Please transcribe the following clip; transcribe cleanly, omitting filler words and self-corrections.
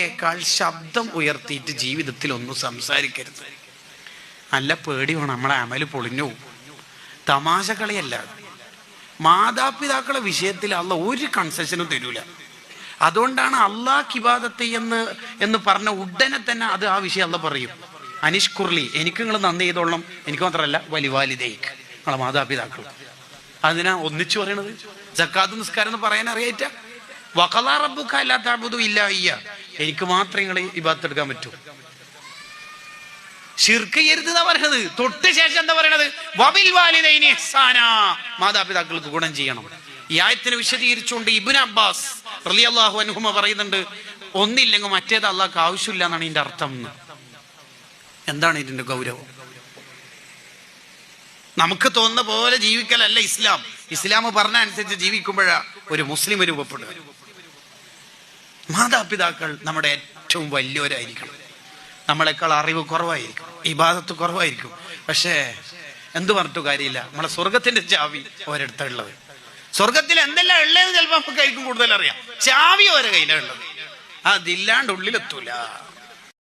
ഭാര്യയേക്കാൾ ശബ്ദം ഉയർത്തിയിട്ട് ജീവിതത്തിൽ ഒന്നും സംസാരിക്കരുത്. നല്ല പേടി വേണം, നമ്മളെ അമല് പൊളിഞ്ഞു. തമാശ കളിയല്ല. മാതാപിതാക്കളെ വിഷയത്തിൽ അള്ളാഹ് ഒരു കൺസെഷനും തരൂല. അതുകൊണ്ടാണ് അള്ളാഹ് ഇബാദത്ത് എന്ന് പറഞ്ഞ ഉടനെ തന്നെ അത് ആ വിഷയം അള്ളാഹ് പറയും. അനിഷ്കുർലി, എനിക്ക് നിങ്ങൾ നന്ദി ചെയ്തോളണം, എനിക്ക് മാത്രമല്ല വലിവാലിദേക്ക്, നിങ്ങളെ മാതാപിതാക്കൾ. അതിനാ ഒന്നിച്ചു പറയണത്. സക്കാത്ത് നിസ്കാരം എന്ന് പറയാൻ അറിയാറ്റ. വഖളാ റബ്ബുക അല്ലാ തഅബുദു ഇല്ലാ ഇയ്യാ, എനിക്ക് മാത്രമേ നിങ്ങൾ ഇബാദത്ത് എടുക്കാൻ പറ്റൂ. ശിർക്ക് ചെയ്യരുത് എന്നാ പറയണത്. തൊട്ട് ശേഷം എന്താ പറയണത്? വബിൽ വാലിദൈനി ഇഹ്സാനാ, മാതാപിതാക്കൾക്ക് ഗുണം ചെയ്യണം. ഈ ആയത്തിനെ വിശദീകരിച്ചുകൊണ്ട് ഇബ്നു അബ്ബാസ് റളിയല്ലാഹു അൻഹുമ പറയുന്നുണ്ട്, ഒന്നില്ലെങ്കിൽ മറ്റേത് അള്ളാഹ്ക്ക് ആവശ്യമില്ല എന്നാണ് ഇതിന്റെ അർത്ഥം. എന്താണ് ഇതിന്റെ ഗൗരവം? നമുക്ക് തോന്നുന്ന പോലെ ജീവിക്കലല്ല ഇസ്ലാം. ഇസ്ലാം പറഞ്ഞ അനുസരിച്ച് ജീവിക്കുമ്പോഴാ ഒരു മുസ്ലിം രൂപപ്പെടുക. മാതാപിതാക്കൾ നമ്മുടെ ഏറ്റവും വലിയവരായിരിക്കണം. നമ്മളെക്കാൾ അറിവ് കുറവായിരിക്കും, ഇബാദത്ത് കുറവായിരിക്കും. പക്ഷേ എന്ത് പറഞ്ഞിട്ട് കാര്യമില്ല, നമ്മളെ സ്വർഗത്തിന്റെ ചാവി ഒരിടത്തുള്ളത്. സ്വർഗത്തിൽ എന്തെല്ലാം ഉള്ളതെന്ന് ചിലപ്പോൾ നമുക്കായിരിക്കും കൂടുതൽ അറിയാം. ചാവി ഓരോ കയ്യിലുള്ളത്, അതില്ലാണ്ട് ഉള്ളിലെത്തൂല.